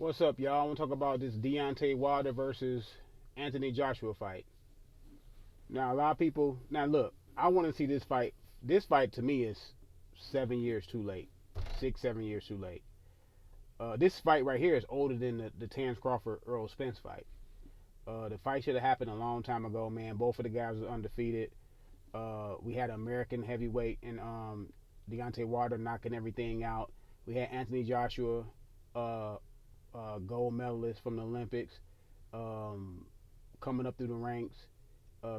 What's up, y'all? I want to talk about this Deontay Wilder versus Anthony Joshua fight. Now, a lot of people. Now, look, I want to see this fight. This fight to me is 7 years too late, 6, 7 years too late. This fight right here is older than the Terence Crawford Earl Spence fight. The fight should have happened a long time ago, man. Both of the guys were undefeated. We had an American heavyweight and Deontay Wilder knocking everything out. We had Anthony Joshua, uh, gold medalist from the Olympics, um, coming up through the ranks,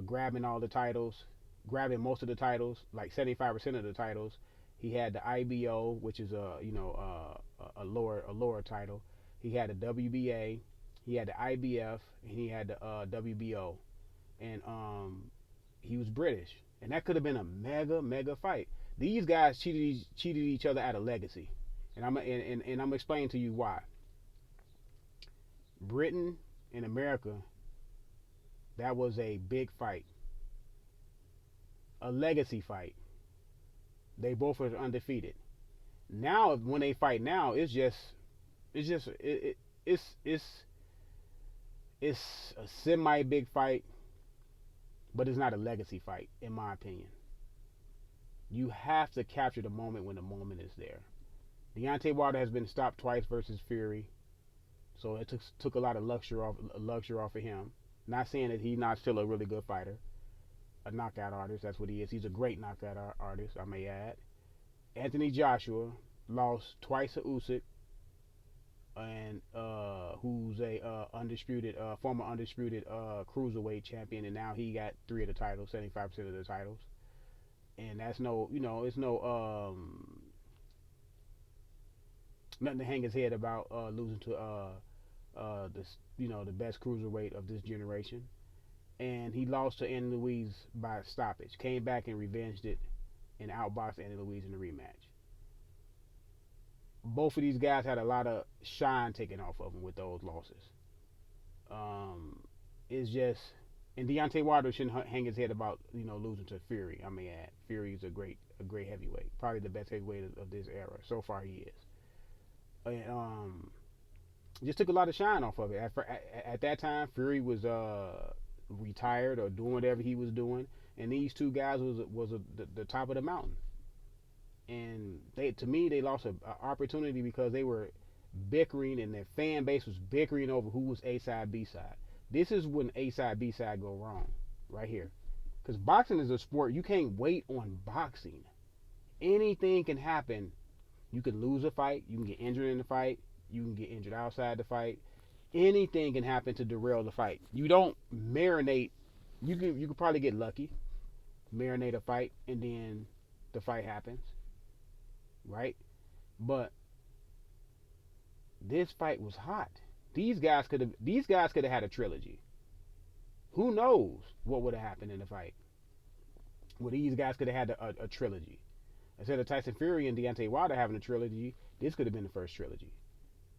grabbing all the titles, grabbing most of the titles, like 75% of the titles. He had the IBO, which is a lower title. He had the WBA, he had the IBF, and he had the WBO, and he was British, and that could have been a mega fight. These guys cheated each other out of legacy, and I'm explaining to you why. Britain and America, that was a big fight, a legacy fight. They both are undefeated. Now, when they fight now, it's it's a semi big fight, but it's not a legacy fight, in my opinion. You have to capture the moment when the moment is there. Deontay Wilder has been stopped twice versus Fury, so it took a lot of luxury off of him. Not saying that he's not still a really good fighter, a knockout artist. That's what he is. He's a great knockout artist, I may add. Anthony Joshua lost twice to Usyk, and who's a undisputed, former undisputed cruiserweight champion, and now he got three of the titles, 75% of the titles. And that's no, it's no nothing to hang his head about losing to this, the best cruiserweight of this generation. And he lost to Andy Louise by stoppage. Came back and revenged it and outboxed Andy Louise in the rematch. Both of these guys had a lot of shine taken off of them with those losses. It's just, and Deontay Wilder shouldn't hang his head about losing to Fury. I may add, Fury is a great heavyweight, probably the best heavyweight of this era. So far, he is. And just took a lot of shine off of it. At that time, Fury was retired or doing whatever he was doing, and these two guys was the top of the mountain. And to me, they lost an opportunity because they were bickering, and their fan base was bickering over who was A side, B side. This is when A side, B side go wrong, right here. Because boxing is a sport, you can't wait on boxing. Anything can happen. You can lose a fight, you can get injured in the fight, you can get injured outside the fight. Anything can happen to derail the fight. You don't marinate. You could probably get lucky, marinate a fight, and then the fight happens, right? But this fight was hot. These guys could have had a trilogy. Who knows what would have happened in the fight? Well, these guys could have had a trilogy. Instead of Tyson Fury and Deontay Wilder having a trilogy, this could have been the first trilogy.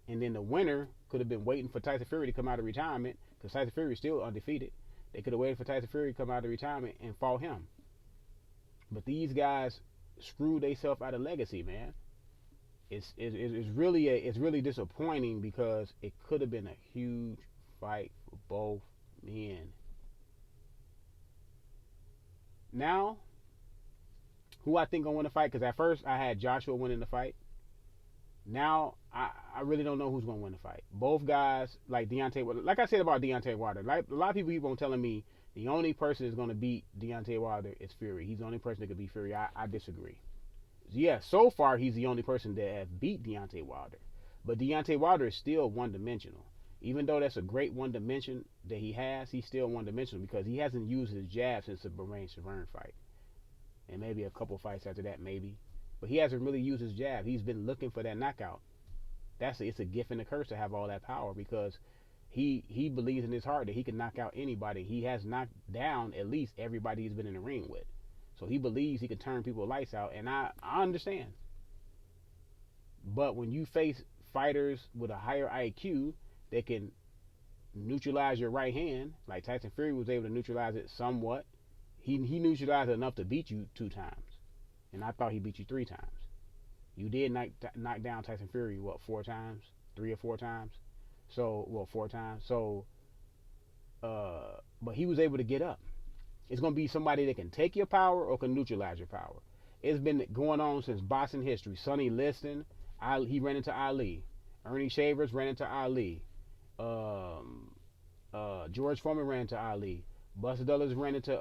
And then the winner could have been waiting for Tyson Fury to come out of retirement, because Tyson Fury is still undefeated. They could have waited for Tyson Fury to come out of retirement and fought him. But these guys screwed themselves out of legacy, man. It's really disappointing because it could have been a huge fight for both men. Now, who I think gonna win the fight? Because at first I had Joshua winning the fight. Now I really don't know who's gonna win the fight. Both guys, like Deontay, like I said about Deontay Wilder, like a lot of people keep on telling me the only person that's gonna beat Deontay Wilder is Fury. He's the only person that could beat Fury. I disagree. Yeah, so far he's the only person that have beat Deontay Wilder, but Deontay Wilder is still one dimensional. Even though that's a great one dimension that he has, he's still one dimensional because he hasn't used his jab since the Bahrain Severn fight, and maybe a couple fights after that, maybe. But he hasn't really used his jab. He's been looking for that knockout. It's a gift and a curse to have all that power because he believes in his heart that he can knock out anybody. He has knocked down at least everybody he's been in the ring with. So he believes he can turn people's lights out, and I understand. But when you face fighters with a higher IQ that can neutralize your right hand, like Tyson Fury was able to neutralize it somewhat, he neutralized it enough to beat you 2 times. And I thought he beat you 3 times. You did knock down Tyson Fury, what, 4 times? 3 or 4 times? So, well, 4 times. So, but he was able to get up. It's going to be somebody that can take your power or can neutralize your power. It's been going on since boxing history. Sonny Liston, he ran into Ali. Ernie Shavers ran into Ali. Um, George Foreman ran into Ali. Buster Douglas ran into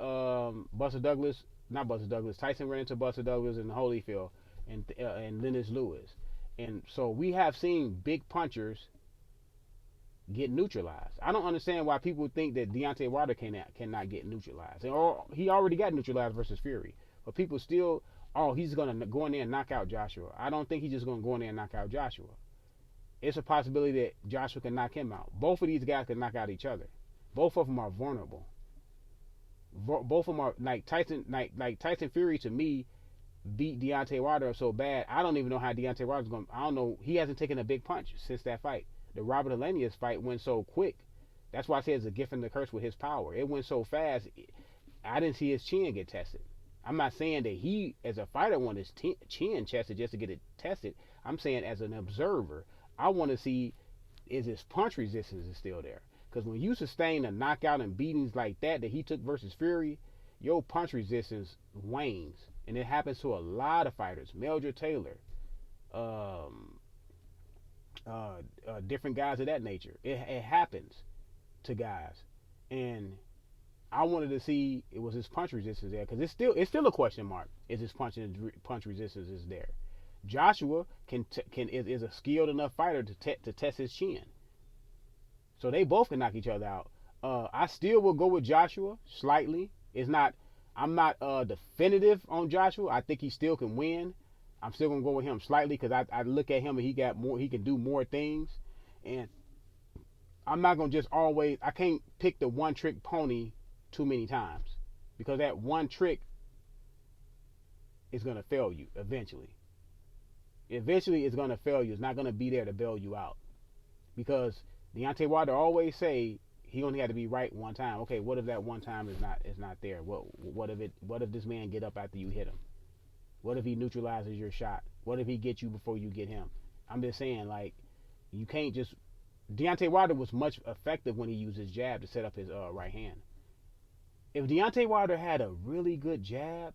Buster Douglas, not Buster Douglas. Tyson ran into Buster Douglas in Holyfield and Lennox Lewis. And so we have seen big punchers get neutralized. I don't understand why people think that Deontay Wilder cannot get neutralized. Or he already got neutralized versus Fury, but people still, oh, he's gonna go in there and knock out Joshua. I don't think he's just gonna go in there and knock out Joshua. It's a possibility that Joshua can knock him out. Both of these guys can knock out each other. Both of them are vulnerable. Both of them are like Tyson. Like Tyson Fury to me beat Deontay Wilder so bad. I don't even know how Deontay Wilder's going. I don't know. He hasn't taken a big punch since that fight. The Robert Helenius fight went so quick. That's why I say it's a gift and a curse with his power. It went so fast. I didn't see his chin get tested. I'm not saying that he, as a fighter, want his chin tested just to get it tested. I'm saying as an observer, I want to see is his punch resistance is still there. Because when you sustain a knockout and beatings like that he took versus Fury, your punch resistance wanes. And it happens to a lot of fighters. Meldred Taylor, different guys of that nature. It happens to guys. And I wanted to see it was his punch resistance there, because it's still a question mark. Is his punch resistance is there? Joshua is a skilled enough fighter to test his chin, so they both can knock each other out. I still will go with Joshua slightly. I'm not definitive on Joshua. I think he still can win. I'm still gonna go with him slightly because I look at him and he got more. He can do more things, and I'm not gonna just always. I can't pick the one trick pony too many times, because that one trick is gonna fail you eventually. Eventually, it's gonna fail you. It's not gonna be there to bail you out, because Deontay Wilder always say he only had to be right one time. Okay, what if that one time is not there? What if this man get up after you hit him? What if he neutralizes your shot? What if he gets you before you get him? I'm just saying, like, you can't just. Deontay Wilder was much effective when he used his jab to set up his right hand. If Deontay Wilder had a really good jab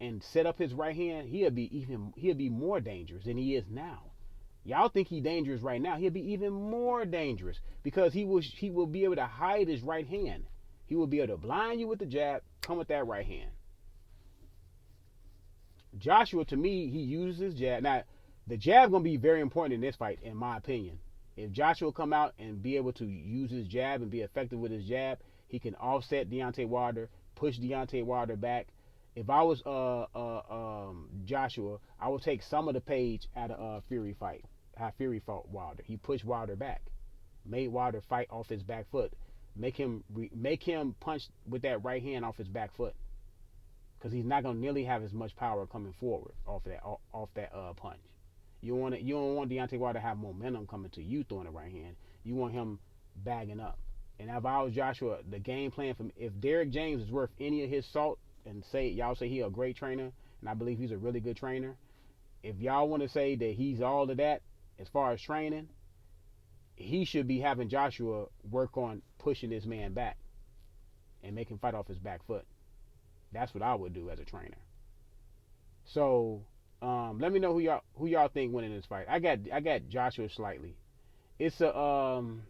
and set up his right hand, he'd be more dangerous than he is now. Y'all think he's dangerous right now. He'll be even more dangerous because he will be able to hide his right hand. He will be able to blind you with the jab, come with that right hand. Joshua, to me, he uses his jab. Now, the jab gonna be very important in this fight, in my opinion. If Joshua come out and be able to use his jab and be effective with his jab, he can offset Deontay Wilder, push Deontay Wilder back. If I was Joshua, I would take some of the page out of Fury fight. How Fury fought Wilder. He pushed Wilder back, made Wilder fight off his back foot, make him punch with that right hand off his back foot, because he's not gonna nearly have as much power coming forward off that punch. You don't want Deontay Wilder to have momentum coming to you throwing the right hand. You want him bagging up. And if I was Joshua, the game plan for me, if Derrick James is worth any of his salt, and y'all say he's a great trainer, and I believe he's a really good trainer, if y'all want to say that he's all of that as far as training, he should be having Joshua work on pushing this man back and make him fight off his back foot. That's what I would do as a trainer. So let me know who y'all think winning this fight. I got Joshua slightly. It's an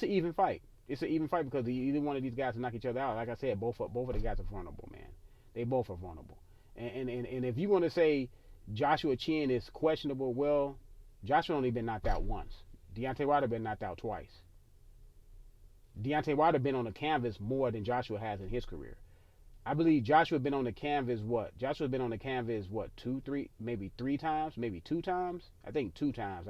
even fight. It's an even fight because either one of these guys will knock each other out. Like I said, both of the guys are vulnerable, man. They both are vulnerable. And if you want to say Joshua chin is questionable, well, Joshua only been knocked out once. Deontay Wilder been knocked out twice. Deontay Wilder been on the canvas more than Joshua has in his career. I believe Joshua been on the canvas Joshua's been on the canvas 2, 3, maybe 3 times, maybe 2 times. I think 2 times.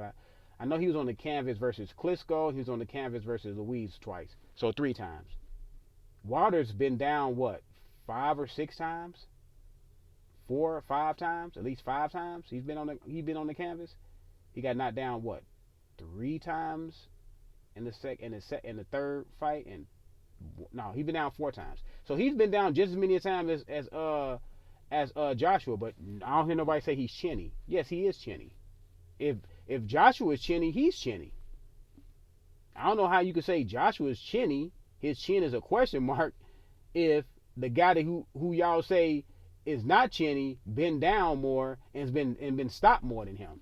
I know he was on the canvas versus Klitschko. He was on the canvas versus Louise twice. So 3 times. Wilder's been down 5 or 6 times? 4 or 5 times? At least 5 times. He's been on the canvas. He got knocked down 3 times in the third fight, and no, he's been down 4 times. So he's been down just as many times as Joshua, but I don't hear nobody say he's chinny. Yes, he is chinny. If Joshua is chinny, he's chinny. I don't know how you could say Joshua's chinny. His chin is a question mark if the guy that who y'all say is not chinny been down more and been stopped more than him.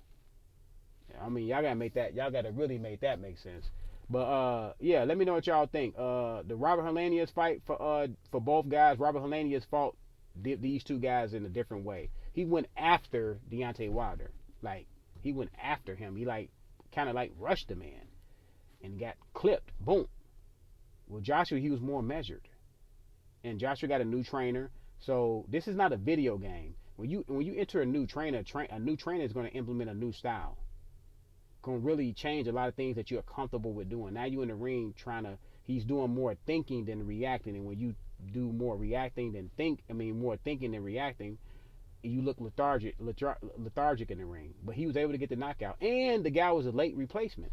I mean, y'all gotta make that. Y'all gotta really make that make sense. But yeah, let me know what y'all think. The Robert Helenius fight for both guys. Robert Helenius fought these two guys in a different way. He went after Deontay Wilder. Like he went after him. He like kind of like rushed the man and got clipped. Boom. Well, Joshua, he was more measured, and Joshua got a new trainer. So this is not a video game. When you enter a new trainer, a new trainer is going to implement a new style. Going to really change a lot of things that you're comfortable with doing. Now you in the ring trying to. He's doing more thinking than reacting, and when you do more reacting than more thinking than reacting, you look lethargic in the ring. But he was able to get the knockout, and the guy was a late replacement.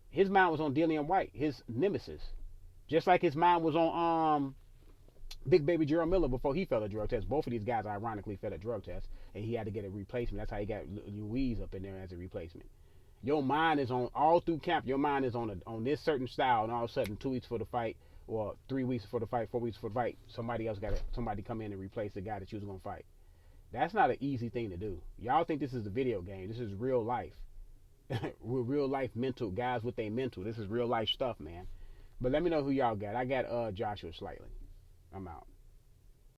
His mind was on Dillian White, his nemesis, just like his mind was on Big Baby Gerald Miller before he failed a drug test. Both of these guys ironically failed a drug test, and he had to get a replacement. That's how he got Louise up in there as a replacement. Your mind is on all through camp. Your mind is on this certain style, and all of a sudden, 2 weeks for the fight, or 3 weeks for the fight, 4 weeks for the fight, somebody come in and replace the guy that you was gonna fight. That's not an easy thing to do. Y'all think this is a video game? This is real life. Real life mental guys with their mental. This is real life stuff, man. But let me know who y'all got. I got Joshua slightly. I'm out.